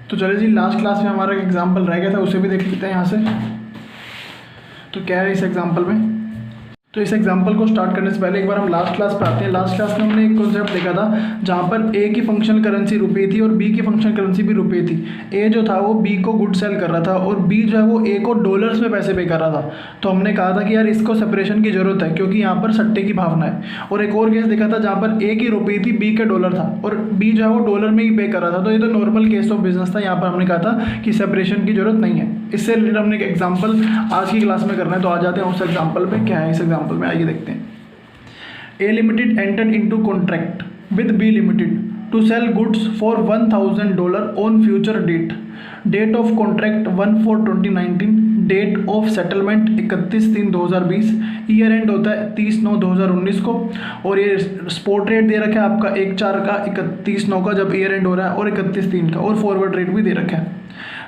तो चलिए जी, last class में हमारा एक एग्जाम्पल रह गया था, उसे भी देख लेते हैं यहाँ से। तो क्या है इस एग्जाम्पल में, तो इस एग्जाम्पल को स्टार्ट करने से पहले एक बार हम लास्ट क्लास पे आते हैं। लास्ट क्लास में हमने एक कॉन्सेप्ट देखा था जहाँ पर ए की फंक्शनल करेंसी रुपये थी और बी की फंक्शनल करेंसी भी रुपये थी। ए जो था वो बी को गुड सेल कर रहा था और बी जो है वो ए को डॉलर्स में पैसे पे कर रहा था। तो हमने कहा था कि यार इसको सेपरेशन की जरूरत है क्योंकि यहाँ पर सट्टे की भावना है। और एक और केस देखा था जहाँ पर ए की रुपये थी, बी का डॉलर था और बी जो है वो डॉलर में ही पे कर रहा था। तो ये तो नॉर्मल केस ऑफ बिजनेस था, यहाँ पर हमने कहा था कि सेपरेशन की जरूरत नहीं है। इससे रिलेटेड हमने एक एग्जाम्पल आज की क्लास में करना है, तो आ जाते हैं उस एग्जाम्पल पे। क्या है इस एग्जाम्पल में, आइए देखते हैं। A Limited entered into contract with B Limited to sell goods for $1,000 on future date. Date of contract 1/4/2019. Date of settlement 31/3/2020. Year and होता है 30/9/2019 को। और ये स्पॉट रेट दे रखा है आपका 1/4 का, 31/9 का जब ईयर एंड हो रहा है, और 31/3 का, और फॉरवर्ड रेट भी दे रखा है।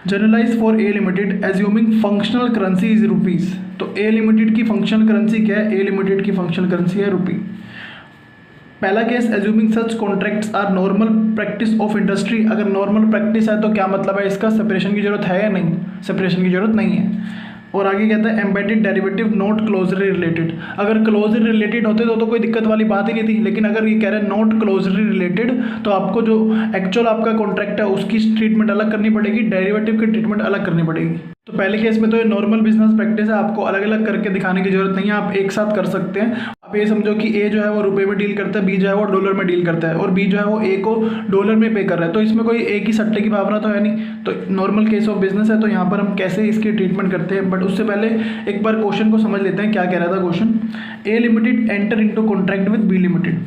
Generalise for A limited assuming functional currency is rupees. तो ए लिमिटेड की फंक्शनल करेंसी क्या है, ए लिमिटेड की फंक्शनल करेंसी है रुपी। पहला case, assuming such contracts are normal practice of industry. अगर नॉर्मल प्रैक्टिस है तो क्या मतलब है इसका, सेपरेशन की जरूरत है या नहीं, सेपरेशन की जरूरत नहीं है। और आगे कहता है embedded derivative not closely related. अगर क्लोजली रिलेटेड होते तो कोई दिक्कत वाली बात ही नहीं थी, लेकिन अगर ये कह रहे हैं नॉट क्लोजली रिलेटेड तो आपको जो एक्चुअल आपका कॉन्ट्रैक्ट है उसकी ट्रीटमेंट अलग करनी पड़ेगी, डेरिवेटिव की ट्रीटमेंट अलग करनी पड़ेगी। तो पहले केस में तो ये नॉर्मल बिजनेस प्रैक्टिस है, आपको अलग अलग करके दिखाने की जरूरत नहीं है, आप एक साथ कर सकते हैं। आप ये समझो कि ए जो है वो रुपए में डील करता है, बी जो है वो डॉलर में डील करता है, और बी जो है वो ए को डॉलर में पे कर रहा है। तो इसमें कोई ए की सट्टे की भावना तो है नहीं, तो नॉर्मल केस ऑफ बिजनेस है। तो यहाँ पर हम कैसे इसकी ट्रीटमेंट करते हैं, बट उससे पहले एक बार क्वेश्चन को समझ लेते हैं। क्या कह रहा था question, A limited enter into contract with B limited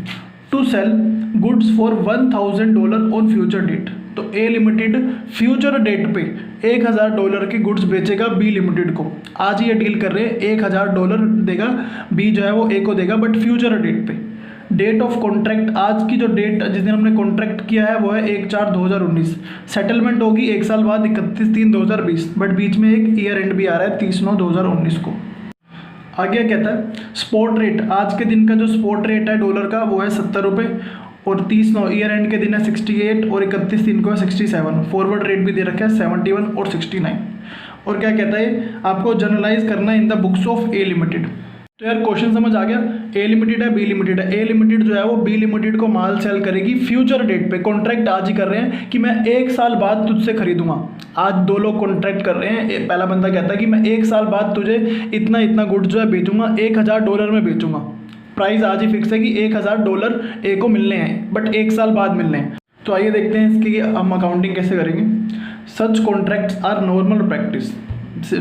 to sell goods for $1,000 on future date. तो ए लिमिटेड फ्यूचर डेट पे $1,000 के गुड्स बेचेगा बी लिमिटेड को। आज ही ये डील कर रहे हैं, $1,000 देगा बी जो है वो ए को देगा, बट फ्यूचर डेट पे। डेट ऑफ कॉन्ट्रैक्ट, आज की जो डेट जिस दिन हमने कॉन्ट्रैक्ट किया है वो है 1/4/2019। सेटलमेंट होगी 1 साल बाद 31/3/2020, बट बीच में एक ईयर एंड भी आ रहा है 30/9/2019 को। आगे कहता है स्पॉट रेट, आज के दिन का जो स्पॉट रेट है डॉलर का वो है 70 रुपये, और 30/9 ईयर एंड के दिन है 68, और 31/3 को है 67। फॉरवर्ड रेट भी दे रखा है 71 और 69। और क्या कहता है, आपको जर्नलाइज करना है in the books of A limited. तो यार क्वेश्चन समझ आ गया, ए लिमिटेड है बी लिमिटेड है। ए लिमिटेड जो है वो बी लिमिटेड को माल सेल करेगी फ्यूचर डेट पे। कॉन्ट्रैक्ट आज ही कर रहे हैं कि मैं 1 साल बाद तुझसे खरीदूंगा। आज दो लोग कॉन्ट्रैक्ट कर रहे हैं, पहला बंदा कहता है कि मैं 1 साल बाद तुझे इतना इतना गुड जो है बेचूंगा, $1,000 में बेचूंगा। प्राइस आज ही फिक्स है कि $1,000 ए को मिलने हैं, बट 1 साल बाद मिलने हैं। तो आइए देखते हैं इसकी हम अकाउंटिंग कैसे करेंगे। सच कॉन्ट्रैक्ट्स आर नॉर्मल प्रैक्टिस।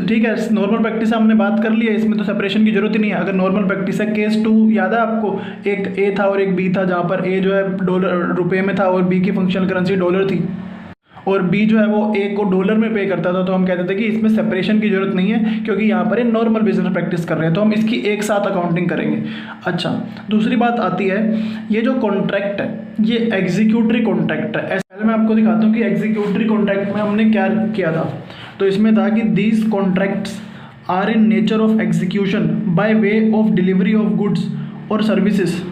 ठीक है, नॉर्मल प्रैक्टिस हमने बात कर ली है, इसमें तो सेपरेशन की जरूरत ही नहीं है। अगर नॉर्मल प्रैक्टिस है, केस 2 याद है आपको, एक ए था और एक बी था, जहाँ पर ए जो है डॉलर रुपये में था और बी की फंक्शनल करेंसी डॉलर थी, और बी जो है वो ए को डॉलर में पे करता था। तो हम कहते थे कि इसमें सेपरेशन की जरूरत नहीं है क्योंकि यहाँ पर ये नॉर्मल बिजनेस प्रैक्टिस कर रहे हैं, तो हम इसकी एक साथ अकाउंटिंग करेंगे। अच्छा, दूसरी बात आती है, ये जो कॉन्ट्रैक्ट है ये एग्जीक्यूटरी कॉन्ट्रैक्ट है। पहले मैं आपको दिखाता हूँ कि एग्जीक्यूटरी कॉन्ट्रैक्ट में हमने क्या किया था। तो इसमें था कि these contracts are in nature of execution by way of delivery of goods और सर्विसेज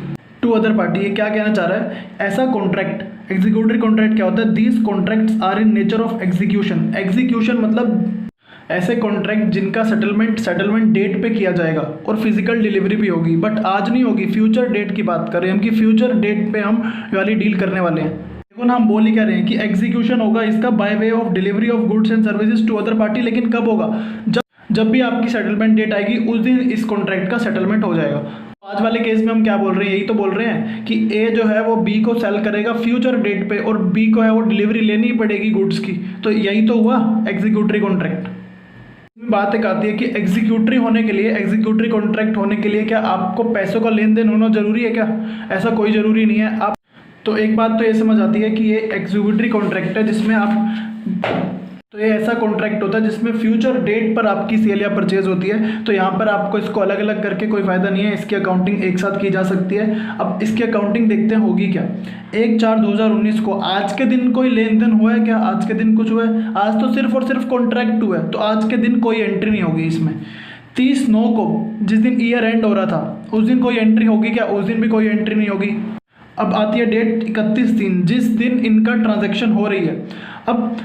टू अदर पार्टी। ये क्या कहना चाह रहा है, ऐसा कॉन्ट्रैक्ट, एग्जीक्यूटरी कॉन्ट्रैक्ट क्या होता है, these contracts are in nature of execution. Execution मतलब ऐसे कॉन्ट्रैक्ट जिनका सेटलमेंट डेट पे किया जाएगा और फिजिकल डिलीवरी भी होगी, बट आज नहीं होगी, फ्यूचर डेट की बात कर रहे हैं हम कि फ्यूचर डेट पे हम वाली डील करने वाले हैं। देखो ना, हम बोल ही कह रहे हैं कि एग्जीक्यूशन होगा इसका by way of delivery of goods and services to other party, लेकिन कब होगा, जब भी आपकी सेटलमेंट डेट आएगी उस दिन इस कॉन्ट्रैक्ट का सेटलमेंट हो जाएगा। आज वाले केस में हम क्या बोल रहे हैं, यही तो बोल रहे हैं कि ए जो है वो बी को सेल करेगा फ्यूचर डेट पे और बी को है वो डिलीवरी लेनी पड़ेगी गुड्स की। तो यही तो हुआ एग्जीक्यूटरी कॉन्ट्रैक्ट। बात एक आती है कि एग्जीक्यूटरी होने के लिए, एग्जीक्यूटरी कॉन्ट्रैक्ट होने के लिए क्या आपको पैसों का लेन देन होना जरूरी है क्या? ऐसा कोई ज़रूरी नहीं है। आप तो एक बात तो ये समझ आती है कि ये एग्जीक्यूटरी कॉन्ट्रैक्ट है जिसमें आप, तो ये ऐसा कॉन्ट्रैक्ट होता है जिसमें फ्यूचर डेट पर आपकी सेल या परचेज होती है। तो यहाँ पर आपको इसको अलग अलग करके कोई फ़ायदा नहीं है, इसकी अकाउंटिंग एक साथ की जा सकती है। अब इसकी अकाउंटिंग देखते हैं होगी क्या। 1/4/2019 को आज के दिन कोई लेन देन हुआ है क्या? आज के दिन कुछ हुआ है? आज तो सिर्फ और सिर्फ कॉन्ट्रैक्ट हुआ है, तो आज के दिन कोई एंट्री नहीं होगी इसमें। 30/9 को जिस दिन ईयर एंड हो रहा था उस दिन कोई एंट्री होगी क्या? उस दिन भी कोई एंट्री नहीं होगी। अब आती है डेट 31/3, जिस दिन इनका ट्रांजैक्शन हो रही है। अब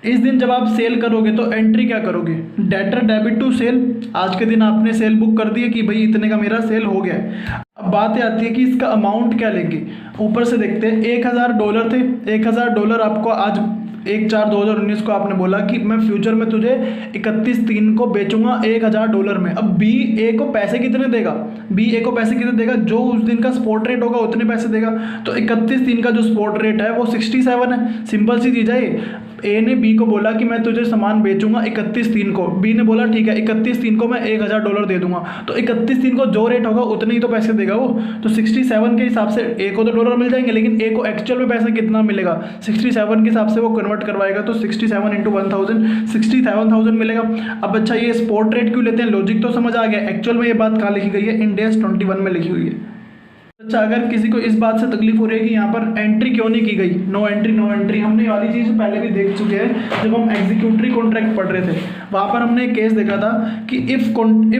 इस दिन जब आप सेल करोगे तो एंट्री क्या करोगे, डेटर डेबिट टू सेल, आज के दिन आपने सेल बुक कर दी है कि भाई इतने का मेरा सेल हो गया है। अब बात आती है कि इसका अमाउंट क्या लेंगे। ऊपर से देखते हैं, $1000 थे, $1000 आपको आज 1/4/2019 को आपने बोला कि मैं फ्यूचर में तुझे 31/3 को बेचूंगा $1000 में। अब बी ए को पैसे कितने देगा, बी ए को पैसे कितने देगा, जो उस दिन का स्पॉट रेट होगा उतने पैसे देगा। तो 31/3 का जो स्पॉट रेट है वो 67 है। सिंपल सी चीज़ है ये। ए ने बी को बोला कि मैं तुझे सामान बेचूंगा 31/3 को, बी ने बोला ठीक है 31/3 को मैं $1000 दे दूंगा। तो 31/3 को जो रेट होगा उतने ही तो पैसे देगा वो। तो 67 के हिसाब से ए को तो डॉलर मिल जाएंगे, लेकिन ए को एक्चुअल में पैसा कितना मिलेगा, 67 के हिसाब से वो कन्वर्ट करवाएगा। तो 67 × 1000 67,000 मिलेगा। अब अच्छा ये स्पॉट रेट क्यों लेते हैं, लॉजिक तो समझ आ गया। एक्चुअल में ये बात कहाँ लिखी गई है, इंड AS 21 में लिखी हुई है। अच्छा, अगर किसी को इस बात से तकलीफ हो रही है कि यहाँ पर एंट्री क्यों नहीं की गई, नो एंट्री, हमने ये वाली चीज़ पहले भी देख चुके हैं जब हम एग्जीक्यूटरी कॉन्ट्रैक्ट पढ़ रहे थे। वहाँ पर हमने एक केस देखा था कि if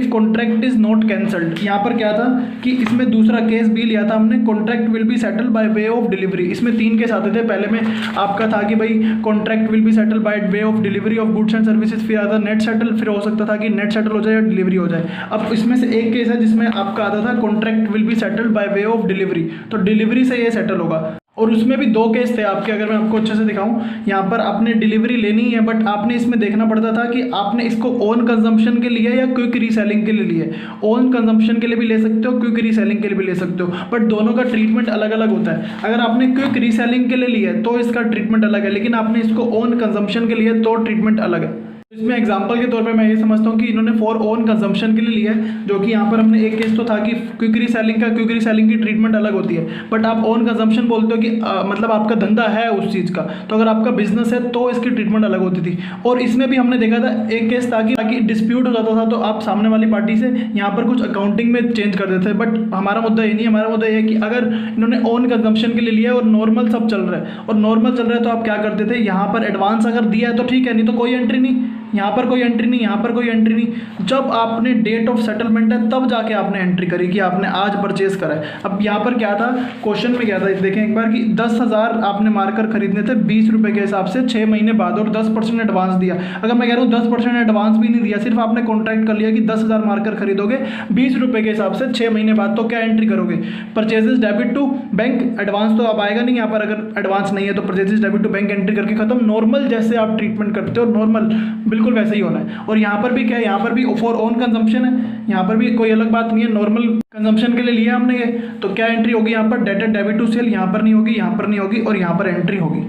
contract is not cancelled. यहाँ पर क्या था कि इसमें दूसरा केस भी लिया था हमने, contract will be settle bye way of delivery. इसमें 3 केस आते थे। पहले में आपका था कि भाई contract will be settle bye way of delivery of goods and services, फिर आता नेट सेटल, फिर हो सकता था कि नेट सेटल हो जाए या डिलीवरी हो जाए। अब इसमें से एक केस है जिसमें आपका आता था contract will be settled bye way of delivery, तो डिलीवरी से ये सेटल होगा। और उसमें भी 2 केस थे आपके, अगर मैं आपको अच्छे से दिखाऊं, यहाँ पर आपने डिलीवरी लेनी है, बट आपने इसमें देखना पड़ता था कि आपने इसको ओन कंजम्पशन के लिए या क्विक रीसेलिंग के लिए लिए। ओन कंजम्पशन के लिए भी ले सकते हो, क्विक रीसेलिंग के लिए भी ले सकते हो, बट दोनों का ट्रीटमेंट अलग अलग होता है। अगर आपने क्विक रीसेलिंग के लिए लिया है तो इसका ट्रीटमेंट अलग है, लेकिन आपने इसको ओन कंजम्पशन के लिए तो ट्रीटमेंट अलग है। इसमें एग्जांपल के तौर पे मैं ये समझता हूँ कि इन्होंने फॉर ओन कंजम्पशन के लिए लिया है, जो कि यहाँ पर हमने एक केस तो था कि क्विक रीसेलिंग की ट्रीटमेंट अलग होती है, बट आप ओन कंजम्पशन बोलते हो कि मतलब आपका धंधा है उस चीज़ का, तो अगर आपका बिजनेस है तो इसकी ट्रीटमेंट अलग होती थी। और इसमें भी हमने देखा था एक केस ताकि डिस्प्यूट हो जाता था तो आप सामने वाली पार्टी से यहाँ पर कुछ अकाउंटिंग में चेंज कर देते थे। बट हमारा मुद्दा ये नहीं, हमारा मुद्दा ये है कि अगर इन्होंने ओन कंजम्पशन के लिए लिया है और नॉर्मल सब चल रहा है, और नॉर्मल चल रहा है तो आप क्या करते थे, यहाँ पर एडवांस अगर दिया है तो ठीक है, नहीं तो कोई एंट्री नहीं, यहाँ पर कोई एंट्री नहीं, यहाँ पर कोई एंट्री नहीं। जब आपने डेट ऑफ सेटलमेंट है तब जाके आपने एंट्री करी कि आपने आज परचेज करा है। अब यहाँ पर क्या था, क्वेश्चन में क्या था देखें एक बार कि 10,000 आपने मार्कर खरीदने थे 20 रुपये के हिसाब से 6 महीने बाद, और 10% एडवांस दिया। अगर मैं कह रहा हूँ 10% एडवांस भी नहीं दिया, सिर्फ आपने कॉन्ट्रैक्ट कर लिया कि 10,000 मार्कर खरीदोगे 20 रुपये के हिसाब से 6 महीने बाद, तो क्या एंट्री करोगे, purchases debit to bank. Advance तो अब आएगा नहीं यहाँ पर, अगर एडवांस नहीं है तो purchases debit to bank entry करके खत्म। नॉर्मल जैसे आप ट्रीटमेंट करते हो नॉर्मल बिल्कुल वैसे ही होना है। और यहाँ पर भी क्या है, यहाँ पर भी फॉर ओन कंजम्पशन है, यहाँ पर भी कोई अलग बात नहीं है, नॉर्मल कंजम्पशन के लिए लिया हमने ये। तो क्या एंट्री होगी यहाँ पर, डेटर डेबिट टू सेल, यहाँ पर नहीं होगी, यहाँ पर नहीं होगी, और यहाँ पर एंट्री होगी।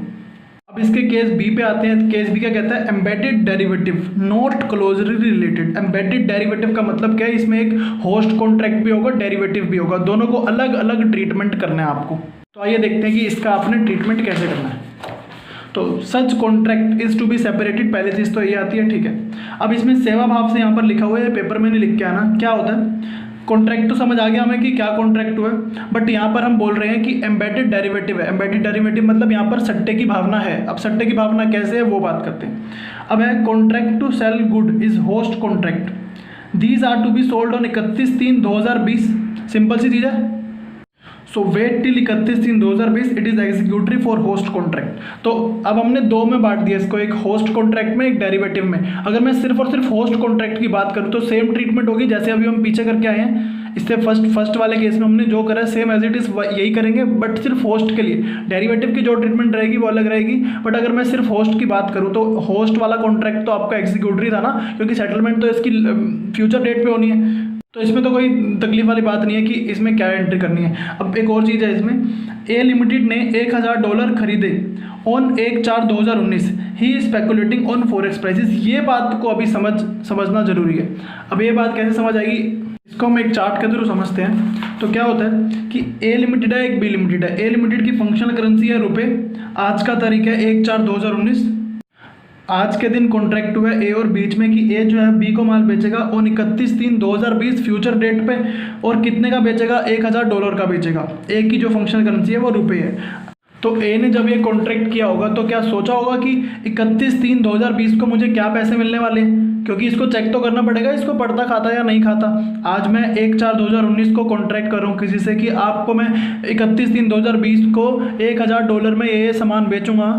अब इसके केस बी पे आते हैं। केस बी क्या कहता है, embedded derivative not closely related. Embedded derivative का मतलब क्या है, इसमें एक होस्ट कॉन्ट्रैक्ट भी होगा, डेरिवेटिव भी होगा, दोनों को अलग अलग ट्रीटमेंट करना है आपको। तो आइए देखते हैं कि इसका आपने ट्रीटमेंट कैसे करना है। तो such contract is to be separated, पहली चीज़ तो ये आती है, ठीक है। अब इसमें सेवा भाव से यहाँ पर लिखा हुआ है, पेपर में नहीं लिख के आना, क्या होता है कॉन्ट्रैक्ट तो समझ आ गया हमें कि क्या कॉन्ट्रैक्ट हुआ है, बट यहाँ पर हम बोल रहे हैं कि एम्बेडेड डेरिवेटिव है। एम्बेडेड डेरिवेटिव मतलब यहाँ पर सट्टे की भावना है। अब सट्टे की भावना कैसे है वो बात करते हैं। अब है contract to sell good is host contract, these are to be sold on 31/3/2020। Simple सी चीज़ है। So wait till 31/3/2020, it is executory for host contract. तो अब हमने 2 में बांट दिया इसको, एक होस्ट कॉन्ट्रैक्ट में, एक डेरिवेटिव में। अगर मैं सिर्फ और सिर्फ होस्ट कॉन्ट्रैक्ट की बात करूँ तो सेम ट्रीटमेंट होगी जैसे अभी हम पीछे करके आए हैं। इससे फर्स्ट वाले केस में हमने जो करा है सेम एज इट इज़ यही करेंगे, बट सिर्फ होस्ट के लिए। डेरिवेटिव की जो ट्रीटमेंट रहेगी वो अलग रहेगी, बट अगर मैं सिर्फ होस्ट की बात करूँ तो होस्ट वाला कॉन्ट्रैक्ट तो आपका एग्जीक्यूटरी था ना, क्योंकि सेटलमेंट तो इसकी फ्यूचर डेट पे होनी है, तो इसमें तो कोई तकलीफ वाली बात नहीं है कि इसमें क्या एंट्री करनी है। अब एक और चीज़ है इसमें, ए लिमिटेड ने $1000 खरीदे on 1/4/2019, he is speculating on forex prices. ये बात को अभी समझना जरूरी है। अब ये बात कैसे समझ आएगी, इसको हम एक चार्ट के थ्रू समझते हैं। तो क्या होता है कि ए लिमिटेड है, एक बी लिमिटेड है। ए लिमिटेड की फंक्शनल करेंसी है रुपये, आज का तारीख है 1/4/2019, आज के दिन कॉन्ट्रैक्ट हुआ है ए और बीच में कि ए जो है बी को माल बेचेगा ऑन 31/3/2020 फ्यूचर डेट पे, और कितने का बेचेगा, $1000 का बेचेगा। ए की जो फंक्शनल करेंसी है वो रुपये है। तो ए ने जब ये कॉन्ट्रैक्ट किया होगा तो क्या सोचा होगा कि 31/3/2020 को मुझे क्या पैसे मिलने वाले हैं, क्योंकि इसको चेक तो करना पड़ेगा इसको पड़ता खाता या नहीं खाता। आज मैं 1/4/2019 को कॉन्ट्रैक्ट कर रहा हूँ किसी से कि आपको मैं 31/3/2020 को $1000 में ये सामान बेचूंगा,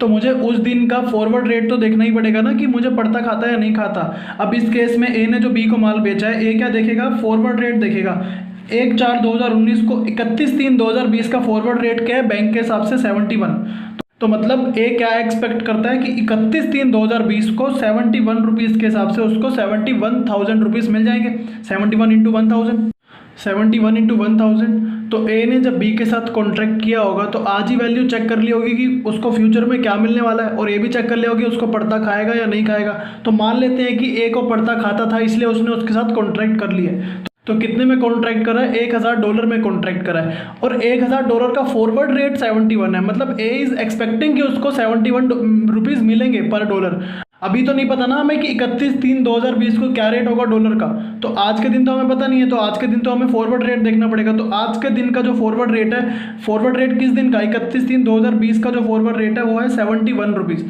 तो मुझे उस दिन का फॉरवर्ड रेट तो देखना ही पड़ेगा ना कि मुझे पड़ता खाता है या नहीं खाता। अब इस केस में ए ने जो बी को माल बेचा है, ए क्या देखेगा, फॉरवर्ड रेट देखेगा। 1/4/2019 को 31/3/2020 का फॉरवर्ड रेट क्या है बैंक के हिसाब से 71। तो मतलब ए क्या एक्सपेक्ट करता है कि 31/3/2020 को 71 रुपीज़ के हिसाब से उसको 71,000 रुपीज़ मिल जाएंगे। 71 इंटू 1000, 71 इंटू 1000। तो ए ने जब बी के साथ कॉन्ट्रैक्ट किया होगा तो आज ही वैल्यू चेक कर ली होगी कि उसको फ्यूचर में क्या मिलने वाला है, और ये भी चेक कर लिया होगी उसको पड़ता खाएगा या नहीं खाएगा। तो मान लेते हैं कि ए को पड़ता खाता था, इसलिए उसने उसके साथ कॉन्ट्रैक्ट कर लिया है। तो कितने में कॉन्ट्रैक्ट करा है, $1000 में कॉन्ट्रैक्ट करा है, और $1000 का फॉरवर्ड रेट 71 है। मतलब ए इज एक्सपेक्टिंग कि उसको 71 रुपीज़ मिलेंगे पर डॉलर। अभी तो नहीं पता ना हमें कि 31/3/2020 को क्या रेट होगा डॉलर का, तो आज के दिन तो हमें पता नहीं है। तो आज के दिन तो हमें फॉरवर्ड रेट देखना पड़ेगा। तो आज के दिन का जो फॉरवर्ड रेट है, फॉरवर्ड रेट किस दिन का, 31/3/2020 का जो फॉरवर्ड रेट है वो है 71 रुपीज़।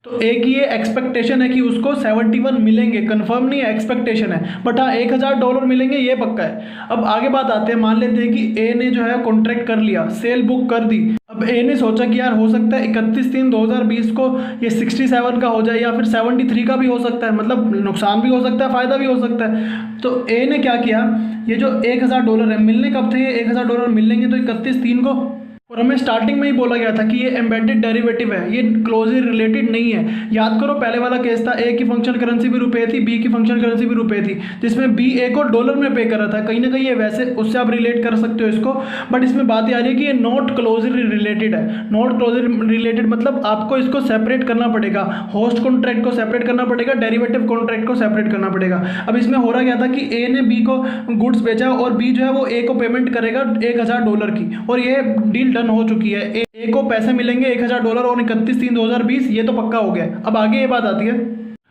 तो ए की ये एक्सपेक्टेशन है कि उसको 71 मिलेंगे, कंफर्म नहीं है, एक्सपेक्टेशन है, बट हाँ $1000 मिलेंगे ये पक्का है। अब आगे बात आते हैं, मान लेते हैं कि ए ने जो है कॉन्ट्रैक्ट कर लिया, सेल बुक कर दी। अब ए ने सोचा कि यार हो सकता है 31/3/2020 को ये 67 का हो जाए या फिर 73 का भी हो सकता है, मतलब नुकसान भी हो सकता है, फ़ायदा भी हो सकता है। तो ए ने क्या किया, ये जो $1000 है मिलने कब थे, ये $1000 मिलेंगे तो 31/3 को, और हमें स्टार्टिंग में ही बोला गया था कि ये एम्बेडेड डेरिवेटिव है, ये क्लोजली रिलेटेड नहीं है। याद करो पहले वाला केस था, ए की फंक्शन करेंसी भी रुपए थी, बी की फंक्शन करेंसी भी रुपए थी, जिसमें बी ए को डॉलर में पे कर रहा था। कहीं ना कहीं ये वैसे उससे आप रिलेट कर सकते हो इसको, बट इसमें बात ये आ रही है कि ये नॉट क्लोजली रिलेटेड है। नॉट क्लोजली रिलेटेड मतलब आपको इसको सेपरेट करना पड़ेगा, होस्ट कॉन्ट्रैक्ट को सेपरेट करना पड़ेगा, डेरिवेटिव कॉन्ट्रैक्ट को सेपरेट करना पड़ेगा। अब इसमें हो रहा क्या था कि ए ने बी को गुड्स बेचा और बी जो है वो ए को पेमेंट करेगा $1000 की, और ये डील डन हो चुकी है। ए को पैसे मिलेंगे $1000 और 31/3/2020, ये तो पक्का हो गया है। अब आगे ये बात आती है,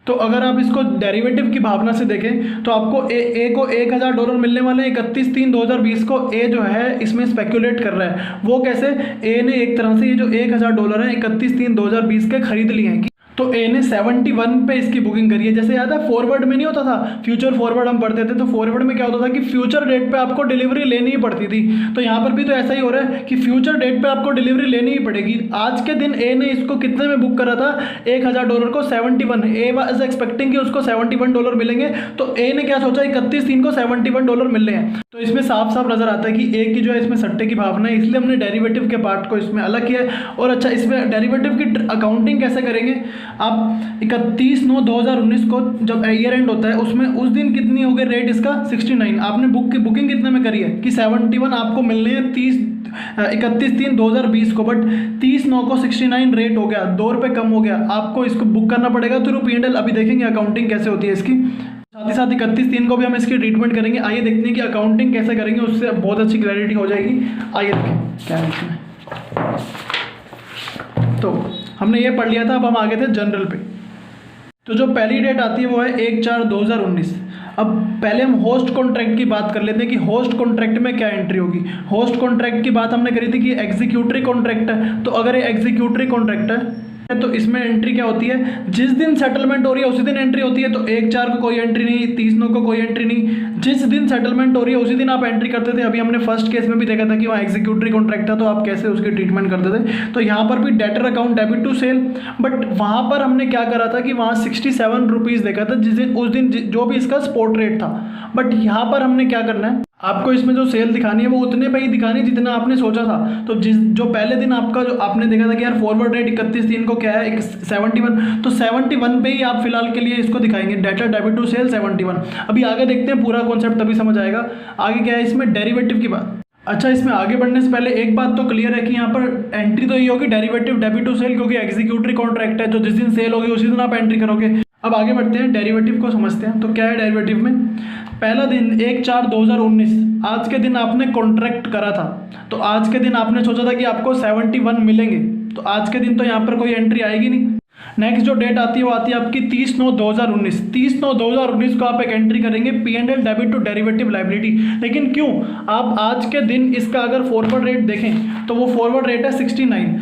तो अगर आप इसको डेरिवेटिव की भावना से देखें तो आपको ए को $1000 मिलने वाले हैं 31/3/2020 को। ए जो है इसमें स्पेक्यूलेट कर रहा है, वो कैसे, ए ने एक तरह से ये जो $1000 है 31/3/2020 के खरीद लिए हैं। तो ए ने 71 पे इसकी बुकिंग करी है। जैसे याद है फॉरवर्ड में नहीं होता था, फ्यूचर फॉरवर्ड हम पढ़ते थे, तो फॉरवर्ड में क्या होता था कि फ्यूचर डेट पे आपको डिलीवरी लेनी ही पड़ती थी। तो यहाँ पर भी तो ऐसा ही हो रहा है कि फ्यूचर डेट पे आपको डिलीवरी लेनी ही पड़ेगी। आज के दिन ए ने इसको कितने में बुक करा था, $1000 को 71। ए वाज एक्सपेक्टिंग कि उसको $71 मिलेंगे, तो ए ने क्या सोचा, 31/3 को $71 मिल रहे हैं। तो इसमें साफ साफ नजर आता है कि ए की जो है इसमें सट्टे की भावना है, इसलिए हमने डेरिवेटिव के पार्ट को इसमें अलग किया है। और अच्छा, इसमें डेरिवेटिव की अकाउंटिंग कैसे करेंगे, आप 31/9/2019 को जब ईयर एंड होता है उसमें उस दिन कितनी हो गई रेट इसका 69। आपने बुकिंग कितने में करी है कि 71 आपको मिलने हैं 31/3/2020 को, बट 30/9 को 69 रेट हो गया, $2 कम हो गया, आपको इसको बुक करना पड़ेगा थ्रू P&L। अभी देखेंगे अकाउंटिंग कैसे होती है इसकी, साथ ही साथ 31/3 को भी हम इसकी ट्रीटमेंट करेंगे। आइए देखते हैं कि अकाउंटिंग कैसे करेंगे, उससे बहुत अच्छी क्लैरिटी हो जाएगी। आइए देखें क्या है इसमें। तो हमने ये पढ़ लिया था, अब हम आगे थे जनरल पे। तो जो पहली डेट आती है वो है 1/4/2019। अब पहले हम होस्ट कॉन्ट्रैक्ट की बात कर लेते हैं कि होस्ट कॉन्ट्रैक्ट में क्या एंट्री होगी। होस्ट कॉन्ट्रैक्ट की बात हमने करी थी कि एग्जीक्यूटरी कॉन्ट्रैक्ट है, तो अगर ये एग्जीक्यूटरी कॉन्ट्रैक्ट है तो इसमें एंट्री क्या होती है, जिस दिन सेटलमेंट हो रही है उसी दिन एंट्री होती है। तो 1/4 को कोई एंट्री नहीं, 30/9 को कोई एंट्री नहीं, जिस दिन सेटलमेंट हो रही है उसी दिन आप एंट्री करते थे। अभी हमने फर्स्ट केस में भी देखा था कि वहाँ एग्जीक्यूटरी कॉन्ट्रैक्ट था, तो आप कैसे उसकी ट्रीटमेंट करते थे। तो यहाँ पर भी debtor account debit to sale, but वहाँ पर हमने क्या करा था कि वहाँ 67 रुपीज़ देखा था जिस दिन, उस दिन जो भी इसका स्पॉट रेट था। बट यहाँ पर हमने क्या करना है, आपको इसमें जो सेल दिखानी है वो उतने पे ही दिखानी है जितना आपने सोचा था। तो जो पहले दिन आपका जो आपने देखा था कि यार फॉरवर्ड रेट 31/3 को क्या है 71, तो 71 पे ही आप फिलहाल के लिए इसको दिखाएंगे, डेटा डेबिट टू सेल 71। अभी आगे देखते हैं, पूरा कॉन्सेप्ट तभी समझ आएगा। आगे क्या है इसमें डेरिवेटिव की बात। अच्छा, इसमें आगे बढ़ने से पहले एक बात तो क्लियर है कि यहाँ पर एंट्री तो ये होगी डेरिवेटिव डेबिट टू सेल, क्योंकि एग्जीक्यूटरी कॉन्ट्रैक्ट है, तो जिस दिन सेल होगी उसी दिन आप एंट्री करोगे। अब आगे बढ़ते हैं, डेरिवेटिव को समझते हैं। तो क्या है डेरिवेटिव में, पहला दिन 1/4/2019, आज के दिन आपने कॉन्ट्रैक्ट करा था, तो आज के दिन आपने सोचा था कि आपको 71 मिलेंगे, तो आज के दिन तो यहाँ पर कोई एंट्री आएगी नहीं। नेक्स्ट जो डेट आती है वो आती है आपकी 30/9/2019। 30/9/2019 को आप एक एंट्री करेंगे P&L debit to derivative liability. लेकिन क्यों, आप आज के दिन इसका अगर फॉरवर्ड रेट देखें तो वो फॉरवर्ड रेट है 69।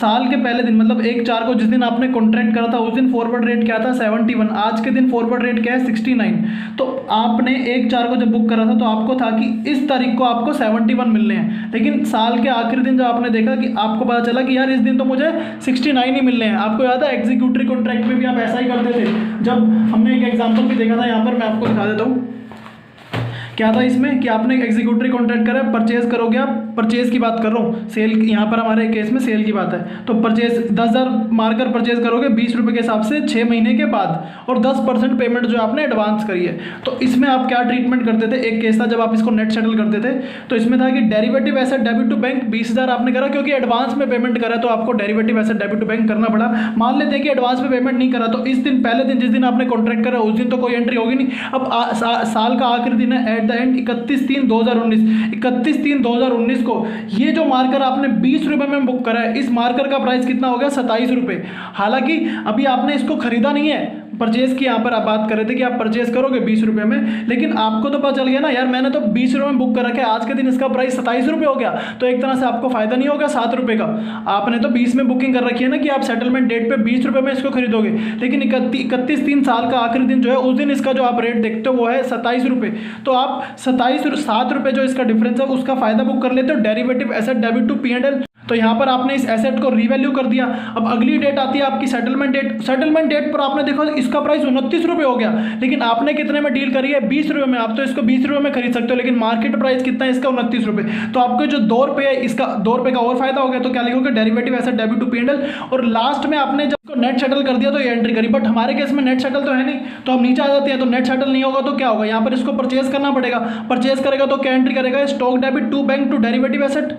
साल के पहले दिन मतलब 1/4 को जिस दिन आपने कॉन्ट्रैक्ट करा था उस दिन फॉरवर्ड रेट क्या था 71, आज के दिन फॉरवर्ड रेट क्या है 69। तो आपने 1/4 को जब बुक करा था तो आपको था कि इस तारीख को आपको 71 मिलने हैं, लेकिन साल के आखिरी दिन जब आपने देखा कि आपको पता चला कि यार इस दिन तो मुझे 69 ही मिलने हैं। आपको याद है एग्जीक्यूटिव कॉन्ट्रैक्ट में भी आप ऐसा ही करते थे। जब हमने एक एग्जाम्पल भी देखा था, यहाँ पर मैं आपको दिखा देता हूँ क्या था इसमें कि आपने एग्जीक्यूटिव कॉन्ट्रैक्ट करा, परचेज करोगे आप, परचेज की बात कर रहा हूँ, सेल यहाँ पर हमारे केस में सेल की बात है। तो परचेज 10,000 मारकर परचेज करोगे 20 रुपये के हिसाब से 6 महीने के बाद, और 10% पेमेंट जो आपने एडवांस करी है। तो इसमें आप क्या ट्रीटमेंट करते थे, एक केस था जब आप इसको नेट सेटल करते थे तो इसमें था कि derivative asset debit to bank 20,000 आपने करा, क्योंकि एडवांस में पेमेंट करा तो आपको derivative asset debit to bank करना पड़ा। मान लेते हैं कि एडवांस में पेमेंट नहीं करा तो इस दिन पहले दिन जिस दिन आपने कॉन्ट्रैक्ट करा उस दिन तो कोई एंट्री होगी नहीं। अब साल का आखिरी दिन है, एट द एंड 31/3/2019 को ये जो मार्कर आपने 20 रुपये में बुक करा है, इस मार्कर का प्राइस कितना हो गया 27 रुपये। हालांकि अभी आपने इसको खरीदा नहीं है, परचेज की यहाँ पर आप बात कर रहे थे कि आप परचेज करोगे 20 रुपये में, लेकिन आपको तो पता चल गया ना यार मैंने तो 20 रुपये में बुक कर रखा है, आज के दिन इसका प्राइस 27 रुपये हो गया, तो एक तरह से आपको फायदा नहीं होगा 7 रुपये का। आपने तो 20 में बुकिंग कर रखी है ना कि आप सेटलमेंट डेट पे 20 रुपये में इसको खरीदोगे, लेकिन 31/3 साल का आखिरी दिन जो है उस दिन इसका जो आप रेट देखते हो वो है 27 रुपये। तो आप 7 रुपये जो इसका डिफरेंस है उसका फायदा बुक कर लेते हो derivative asset debit to P&L। तो यहाँ पर आपने इस एसेट को रीवैल्यू कर दिया। अब अगली डेट आती है आपकी सेटलमेंट डेट। सेटलमेंट डेट पर आपने देखा इसका प्राइस 29 रुपये हो गया, लेकिन आपने कितने में डील करी है 20 रुपये में। आप तो इसको 20 रुपये में खरीद सकते हो, लेकिन मार्केट प्राइस कितना है इसका 29 रुपये। तो आपको जो 2 रुपये है इसका 2 रुपये का और फायदा हो गया। तो क्या लिखोगे derivative asset debit to P&L, और लास्ट में आपने जब नेट सेटल कर दिया तो ये एंट्री करी। बट हमारे केस में नेट सेटल तो है नहीं, तो हम नीचे आ जाते हैं। तो नेट सेटल नहीं होगा तो क्या होगा, यहाँ पर इसको परचेज करना पड़ेगा। परचेज करेगा तो क्या एंट्री करेगा, stock debit to bank to derivative asset.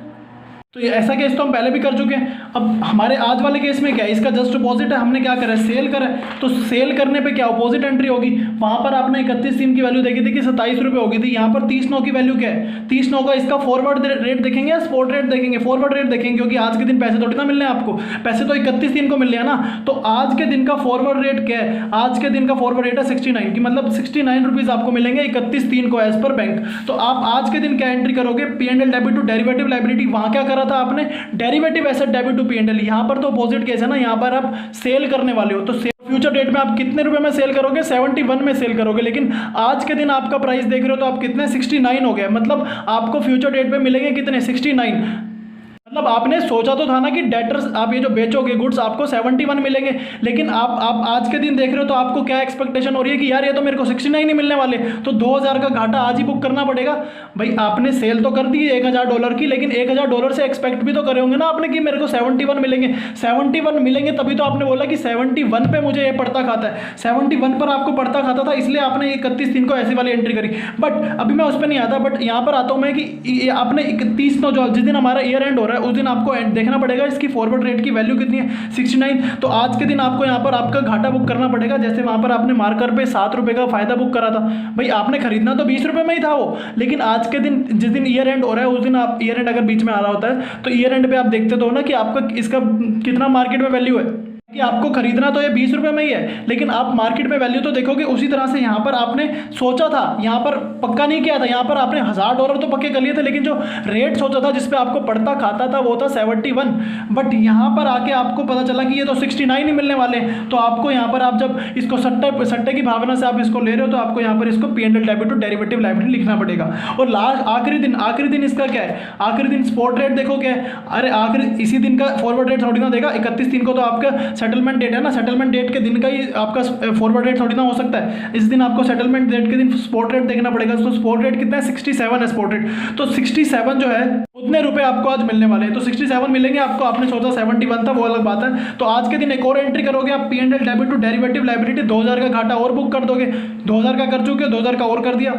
तो ये ऐसा केस तो हम पहले भी कर चुके हैं। अब हमारे आज वाले केस में क्या है, इसका जस्ट अपोजिट है। हमने क्या करा है, सेल करा है। तो सेल करने पे क्या अपोजिट एंट्री होगी, वहाँ पर आपने 31/3 की वैल्यू देखी थी कि 27 रुपये होगी थी। यहाँ पर 30/9 की वैल्यू क्या है, 30/9 का इसका फॉरवर्ड रेट देखेंगे या स्पॉट रेट देखेंगे, फॉरवर्ड रेट देखेंगे, क्योंकि आज के दिन पैसे थोड़ी ना मिलने हैं आपको, पैसे तो 31/3 को मिलने हैं ना। तो आज के दिन का फॉरवर्ड रेट क्या है, आज के दिन का फॉरवर्ड रेट है 69 की, मतलब 69 रुपीज़ आपको मिलेंगे 31/3 को एज पर बैंक। तो आप आज के दिन क्या एंट्री करोगे, P&L debit to derivative liability. वहाँ क्या करा था आपने, derivative asset debit to P&L। यहाँ पर तो अपोजिट केस है ना, यहाँ पर आप सेल करने वाले हो। तो फ्यूचर डेट में आप कितने रुपए में सेल करोगे, 71 में सेल करोगे, लेकिन आज के दिन आपका प्राइस देख रहे हो तो आप कितने 69 हो गए। मतलब आपको फ्यूचर डेट पे मिलेंगे कितने 69। मतलब आपने सोचा तो था ना कि डेटर्स आप ये जो बेचोगे गुड्स आपको 71 मिलेंगे, लेकिन आप आज के दिन देख रहे हो तो आपको क्या एक्सपेक्टेशन हो रही है कि यार ये तो मेरे को 69 ही मिलने वाले, तो 2000 का घाटा आज ही बुक करना पड़ेगा। भाई आपने सेल तो कर दी $1000 की, लेकिन $1000 से एक्सपेक्ट भी तो करे होंगे ना आपने कि मेरे को 71 मिलेंगे। 71 मिलेंगे तभी तो आपने बोला कि 71 पे मुझे ये पड़ता खाता है। 71 पर आपको पड़ता खाता था, इसलिए आपने 31/3 को ऐसी वाली एंट्री करी। बट अभी मैं उस पर नहीं आता, बट यहाँ पर आता हूँ मैं कि आपने 31/9 जो जिस दिन हमारा ईयर एंड हो रहा है उस दिन आपको देखना पड़ेगा इसकी फॉरवर्ड रेट की वैल्यू कितनी है 69। तो आज के दिन आपको यहाँ पर आपका घाटा बुक करना पड़ेगा। जैसे वहाँ पर आपने मार्कर पे 7 रुपये का फायदा बुक करा था, भाई आपने खरीदना तो 20 रुपये में ही था वो, लेकिन आज के दिन जिस दिन ईयर एंड हो रहा है उस दिन आप ईयर एंड अगर बीच में आ रहा होता है तो ईयर एंड पे आप देखते तो हो ना कि आपका इसका कितना मार्केट में वैल्यू है, कि आपको खरीदना तो ये 20 रुपये में ही है, लेकिन आप मार्केट में वैल्यू तो देखोगे। उसी तरह से यहाँ पर आपने सोचा था, यहाँ पर पक्का नहीं किया था, यहाँ पर आपने $1000 तो पक्के कर लिए थे, लेकिन जो रेट सोचा था जिसपे आपको पड़ता खाता था वो था 71। बट यहाँ पर आके आपको पता चला कि ये तो 69 ही मिलने वाले हैं। तो आपको यहाँ पर आप जब इसको सट्टे की भावना से आप इसको ले रहे हो तो आपको यहाँ पर इसको P&L debit to derivative liability लिखना पड़ेगा। और लास्ट आखिरी दिन इसका क्या है, आखिरी दिन स्पॉट रेट देखो क्या है, अरे आखिरी इसी दिन का फॉरवर्ड रेट थोड़ी ना देगा। 31/3 को तो आपका सेटलमेंट डेट है ना, सेटलमेंट डेट के दिन का ही आपका फॉरवर्ड रेट थोड़ी ना हो सकता है। इस दिन आपको सेटलमेंट डेट के दिन स्पॉट रेट देखना पड़ेगा। तो स्पॉट रेट कितना है 67 है स्पॉट रेट। तो 67 जो है उतने रुपए आपको आज मिलने वाले हैं। तो 67 मिलेंगे आपको, आपने सोचा 71 था वो अलग बात है। तो आज के दिन एक और एंट्री करोगे आप P&L debit to derivative liability, 2000 का घाटा और बुक कर दोगे। 2000 का कर चुके हो, 2000 का और कर दिया,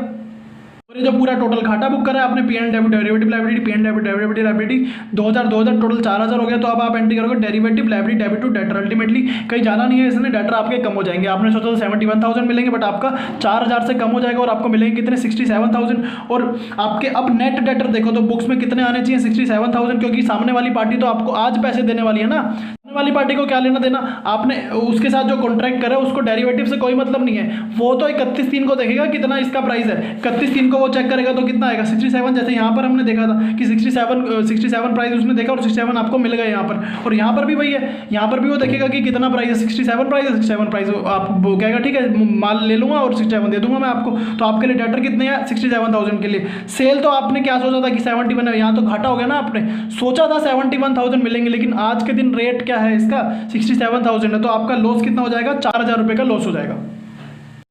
और ये जो पूरा टोटल घाटा बुक करा है आपने P&L debit derivative liability, P&L debit derivative liability 2000 total 4000 हो गया। तो अब आप एंट्री करोगे derivative liability debit to debtor. Ultimately कहीं जाना नहीं है, इसमें डेटर आपके कम हो जाएंगे। आपने सोचा था 71,000 मिलेंगे, बट आपका 4000 से कम हो जाएगा और आपको मिलेंगे कितने 67,000। और आपके अब नेट डेटर देखो तो बुक्स में कितने आने चाहिए 67,000, क्योंकि सामने वाली पार्टी तो आपको आज पैसे देने वाली है ना, वाली पार्टी को क्या लेना देना, आपने उसके साथ जो कॉन्ट्रैक्ट करा उसको डेरिवेटिव से कोई मतलब नहीं है। वो तो 31/3 को देखेगा कितना इसका प्राइस है, 31/3 को वो चेक करेगा तो कितना आएगा 67। जैसे यहाँ पर हमने देखा था कि 67 प्राइस उसने देखा और 67 आपको मिल गया यहाँ पर, और यहाँ पर भी वही है, यहाँ पर भी वो देखेगा कि कितना प्राइस है, 67 प्राइस है, 67 प्राइस आप वो कहेगा ठीक है माल ले लूँगा और 67 दे दूंगा मैं आपको। तो आपके लिए डेटर कितने हैं 67,000 के लिए। सेल तो आपने क्या सोचा था कि 71 है, यहाँ तो घाटा हो गया ना, आपने सोचा था 71,000 मिलेंगे लेकिन आज के दिन रेट क्या है इसका 67,000 है, तो आपका लॉस कितना हो जाएगा 4,000 रुपये का लॉस हो जाएगा।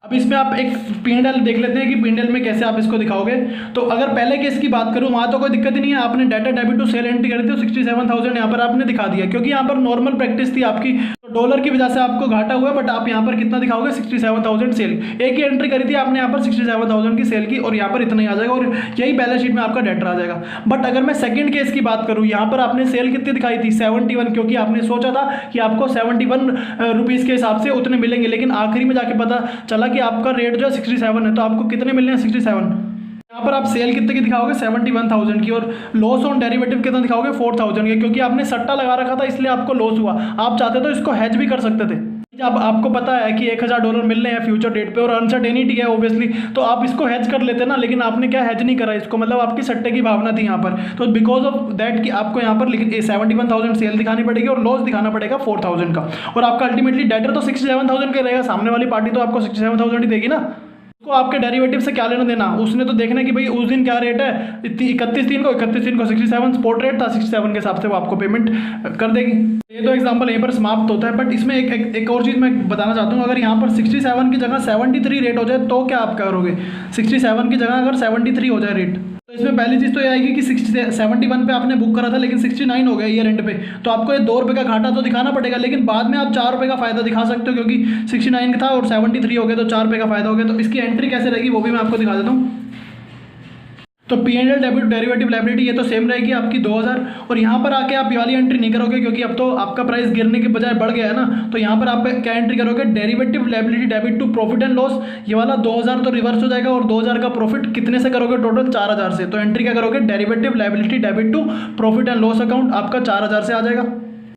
अब इसमें आप एक P&L देख लेते हैं कि P&L में कैसे आप इसको दिखाओगे। तो अगर पहले केस की बात करूं वहाँ तो कोई दिक्कत ही नहीं है, आपने debtor debit to sale entry करी थी, 67,000 यहाँ पर आपने दिखा दिया क्योंकि यहाँ पर नॉर्मल प्रैक्टिस थी आपकी, तो डॉलर की वजह से आपको घाटा हुआ, बट आप यहाँ पर कितना दिखाओगे 67,000 सेल, एक ही एंट्री करी थी आपने यहाँ पर 67,000 की सेल की, और यहाँ पर इतना ही आ जाएगा और यही बैलेंस शीट में आपका डेटर आ जाएगा। बट अगर मैं सेकंड केस की बात करूँ, यहाँ पर आपने सेल कितनी दिखाई थी 71, क्योंकि आपने सोचा था कि आपको 71 रुपीज़ के हिसाब से उतने मिलेंगे, लेकिन आखिरी में जाके पता चला कि आपका रेट जो 67 है, तो आपको कितने मिलने हैं 67। यहाँ पर आप सेल कितने की दिखाओगे 71,000 की, और लॉस ऑन डेरिवेटिव कितना दिखाओगे 4,000 की, क्योंकि आपने सट्टा लगा रखा था इसलिए आपको लॉस हुआ। आप चाहते तो इसको हेज भी कर सकते थे। जब आपको पता है कि $1,000 मिलने हैं फ्यूचर डेट पे और अनसर्टेनिटी है ऑब्वियसली, तो आप इसको हेज कर लेते ना, लेकिन आपने क्या हेज नहीं करा इसको, मतलब आपकी सट्टे की भावना थी यहाँ पर। तो बिकॉज ऑफ दैट कि आपको यहाँ पर 71,000 सेल दिखानी पड़ेगी और लॉस दिखाना पड़ेगा 4,000 का, और आपका अल्टीमेटली डेटर तो 67,000 का रहेगा, सामने वाली पार्टी तो आपको 67,000 ही देगी ना। उसको आपके डेरिवेटिव से क्या लेना देना, उसने तो देखना कि भाई उस दिन क्या रेट है, 31/3 को 67 स्पॉट रेट था, 67 के हिसाब से वो आपको पेमेंट कर देगी। ये तो एग्जांपल यहीं पर समाप्त होता है, बट इसमें एक और चीज़ मैं बताना चाहता हूँ। अगर यहाँ पर 67 की जगह 73 रेट हो जाए तो क्या आप करोगे, 67 की जगह अगर 73 हो जाए रेट, तो इसमें पहली चीज़ तो ये आएगी कि 71 पे आपने बुक करा था लेकिन 69 हो गया ईयर एंड पे, तो आपको ये 2 रुपये का घाटा तो दिखाना पड़ेगा, लेकिन बाद में आप 4 रुपये का फायदा दिखा सकते हो, क्योंकि 69 था और 73 हो गया तो 4 रुपये का फायदा हो गया। तो इसकी एंट्री कैसे रहेगी वो भी मैं आपको दिखा देता हूँ। तो P&L डेबिट डेरिवेटिव लायबिलिटी ये तो सेम रहेगी आपकी 2,000, और यहाँ पर आके आप ये वाली एंट्री नहीं करोगे क्योंकि अब तो आपका प्राइस गिरने के बजाय बढ़ गया है ना। तो यहाँ पर आप क्या एंट्री करोगे, derivative liability debit to profit and loss, ये वाला 2,000 तो रिवर्स हो जाएगा, और 2,000 का प्रॉफिट कितने से करोगे, टोटल 4,000 से। तो एंट्री क्या करोगे, derivative liability debit to profit and loss account आपका 4,000 से आ जाएगा।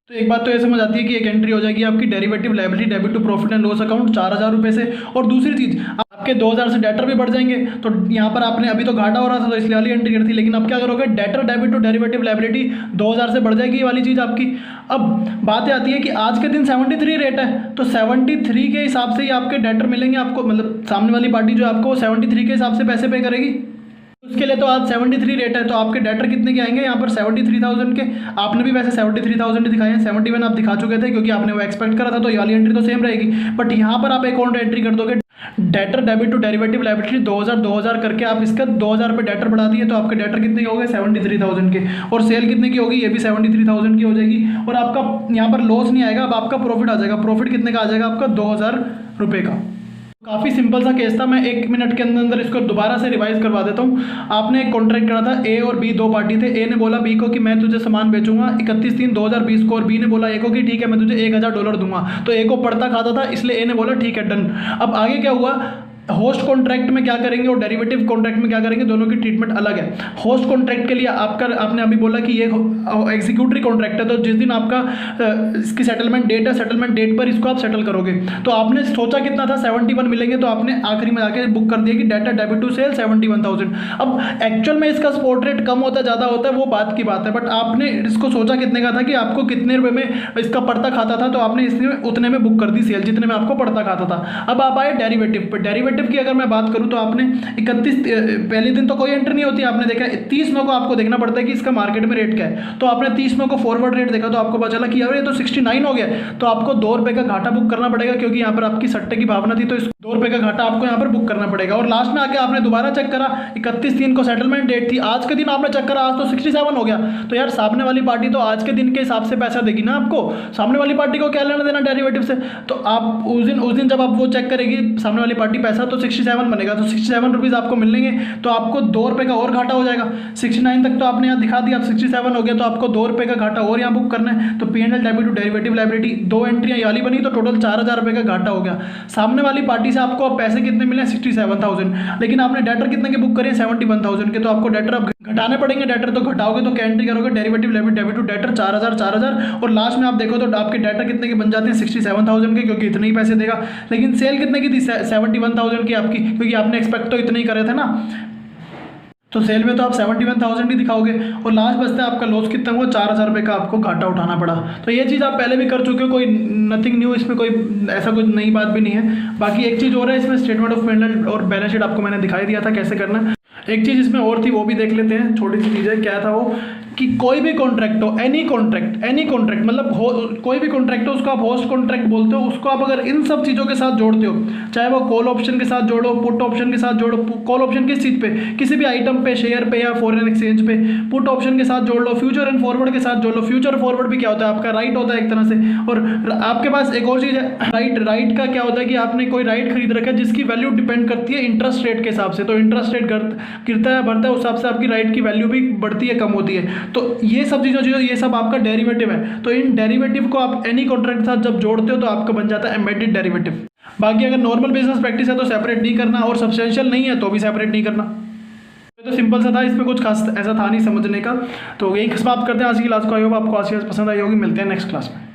तो एक बात तो ये समझ आती है कि एक एंट्री हो जाएगी आपकी derivative liability debit to profit and loss account 4,000 रुपये से, और दूसरी चीज़ आपके 2,000 से डेटर भी बढ़ जाएंगे। तो यहाँ पर आपने अभी तो घाटा हो रहा था तो इसलिए वाली एंट्री करी थी, लेकिन अब क्या करोगे, debtor debit to derivative liability 2,000 से बढ़ जाएगी ये वाली चीज़ आपकी। अब बात आती है कि आज के दिन 73 रेट है, तो 73 के हिसाब से ही आपके डेटर मिलेंगे आपको, मतलब सामने वाली पार्टी जो आपको 73 के हिसाब से पैसे पे करेगी। उसके लिए तो आज 73 रेट है, तो आपके डेटर कितने के आएंगे यहाँ पर 73,000 के। आपने भी वैसे 73,000 दिखाए हैं, 71 आप दिखा चुके थे क्योंकि आपने वो एक्सपेक्ट करा था, तो ये वाली एंट्री तो सेम रहेगी। बट यहाँ पर आप एक और एंट्री कर दोगे, debtor debit to derivative liability 2,000 करके आप इसका 2,000 रुपये डेटर बढ़ा दिए, तो आपके डेटर कितने के हो गए 73,000 के, और सेल कितने की होगी, ये भी 73,000 की हो जाएगी, और आपका यहाँ पर लॉस नहीं आएगा, अब आपका प्रॉफिट आ जाएगा। प्रॉफिट कितने का आ जाएगा आपका 2,000 रुपये का। काफ़ी सिंपल सा केस था, मैं 1 मिनट के अंदर इसको दोबारा से रिवाइज करवा देता हूँ। आपने एक कॉन्ट्रैक्ट करा था, ए और बी दो पार्टी थे। ए ने बोला बी को कि मैं तुझे सामान बेचूंगा 31/3/2020 को, और बी ने बोला ए को कि ठीक है मैं तुझे $1,000 दूंगा। तो ए को पड़ता खाता था इसलिए ए ने बोला ठीक है डन। अब आगे क्या हुआ, होस्ट कॉन्ट्रैक्ट में क्या करेंगे और डेरिवेटिव कॉन्ट्रैक्ट में क्या करेंगे, दोनों की ट्रीटमेंट अलग है। होस्ट कॉन्ट्रैक्ट के लिए आपने अभी बोला कि ये एग्जीक्यूटरी कॉन्ट्रैक्ट है, तो जिस दिन आपका इसकी सेटलमेंट डेट है, सेटलमेंट डेट पर इसको आप सेटल करोगे। तो आपने सोचा कितना था 71 मिलेंगे, तो आपने आखिरी में जाके बुक कर दिया कि डेटा डेबिट टू सेल 71,000। अब एक्चुअल में इसका स्पॉट रेट कम होता है ज़्यादा होता है वो बात की बात है, बट आपने इसको सोचा कितने का था कि आपको कितने रुपये में इसका पड़ता खाता था, तो आपने इसमें उतने में बुक कर दी सेल जितने में आपको पड़ता खाता था। अब आप आए डेरिवेटिव पर। डेरिवेटिव की अगर मैं बात करूं तो आपने 31 पहले दिन तो कोई एंट्री नहीं होती, आपने देखा 30/9 को आपको देखना पड़ता है कि इसका मार्केट में रेट क्या है। तो आपने 30/9 को फॉरवर्ड रेट देखा तो आपको पता चला कि यार ये तो 69 हो गया, तो आपको 2 रुपये का घाटा बुक करना पड़ेगा, क्योंकि यहाँ पर आपकी सट्टे की भावना थी, तो इस 2 रुपये का घाटा आपको यहाँ पर बुक करना पड़ेगा। और लास्ट में आके आपने दोबारा चेक करा, 31/3 को सेटलमेंट डेट थी, आज के दिन आपने चेक करा आज तो 67 हो गया। तो यार सामने वाली पार्टी तो आज के दिन के हिसाब से पैसा देगी ना आपको, सामने वाली पार्टी को क्या लेना देना डेरिवेटिव से। तो आप उस दिन जब आप वो चेक करेगी सामने वाली पार्टी पैसा, तो 67 बनेगा, तो 67 रुपीज़ आपको मिलेंगे, तो आपको 2 रुपये का और घाटा हो जाएगा। 69 तक तो आपने यहाँ दिखा दिया, अब 67 हो गया तो आपको 2 रुपये का घाटा और यहाँ बुक करना है। तो P&L debit to derivative liability 2 एंट्रियाँ वाली बनी, तो टोटल 4,000 रुपये का घाटा हो गया। सामने वाली पार्टी से आपको अब पैसे कितने मिले हैं 67,000, लेकिन आपने डेटर कितने के बुक करे 71,000 के, तो आपको डेटर अब घटाने पड़ेंगे। डेटर तो घटाओगे तो क्या एंट्री करोगे, डेरिवेटिव डेबिट टू डेटर 4,000 और लास्ट में आप देखो तो आपके डेटर कितने के बन जाते हैं 67,000 के, क्योंकि इतने ही पैसे देगा। लेकिन सेल कितने की थी 71,000 की आपकी, क्योंकि आपने एक्सपेक्ट तो इतने ही करे थे ना, तो सेल में तो आप 71,000 ही दिखाओगे और लास्ट बचता है आपका लॉस कितना हुआ 4,000 रुपये का आपको घाटा उठाना पड़ा। तो ये चीज़ आप पहले भी कर चुके हो, कोई नथिंग न्यू इसमें, कोई ऐसा कुछ नई बात भी नहीं है। बाकी एक चीज़ और है इसमें, स्टेटमेंट ऑफ पेमेंट और बैलेंस शीट आपको मैंने दिखाई दिया था कैसे करना है। एक चीज़ इसमें और थी वो भी देख लेते हैं, छोटी सी चीज़ है। क्या था वो कि कोई भी कॉन्ट्रैक्ट हो, एनी कॉन्ट्रैक्ट मतलब कोई भी कॉन्ट्रैक्ट हो उसको आप होस्ट कॉन्ट्रैक्ट बोलते हो, उसको आप अगर इन सब चीज़ों के साथ जोड़ते हो, चाहे वो कॉल ऑप्शन के साथ जोड़ो, पुट ऑप्शन के साथ जोड़ो। कॉल ऑप्शन किस चीज़ पे, किसी भी आइटम पे, शेयर पे या फॉरेन एक्सचेंज पे। पुट ऑप्शन के साथ जोड़ लो, फ्यूचर एंड फॉरवर्ड के साथ जोड़ लो। फ्यूचर फॉरवर्ड भी क्या होता है, आपका राइट होता है एक तरह से। और आपके पास एक और चीज़ है, राइट का क्या होता है कि आपने कोई राइट खरीद रखा है जिसकी वैल्यू डिपेंड करती है इंटरेस्ट रेट के हिसाब से। तो इंटरेस्ट रेट गिरता है बढ़ता है, उस हिसाब से आपकी राइट की वैल्यू भी बढ़ती है कम होती है। तो ये सब चीज़ें जो ये सब आपका डेरिवेटिव है। तो इन डेरिवेटिव को आप एनी कॉन्ट्रैक्ट के साथ जब जोड़ते हो तो आपका बन जाता है एम्बेडेड डेरिवेटिव। बाकी अगर नॉर्मल बिजनेस प्रैक्टिस है तो सेपरेट नहीं करना, और सब्सटेंशियल नहीं है तो भी सेपरेट नहीं करना। तो सिंपल सा था, इसमें कुछ खास ऐसा था नहीं समझने का। तो यही समाप्त करते हैं आज की क्लास को। आई होप आपको आज की क्लास पसंद आई होगी। मिलते हैं नेक्स्ट क्लास में।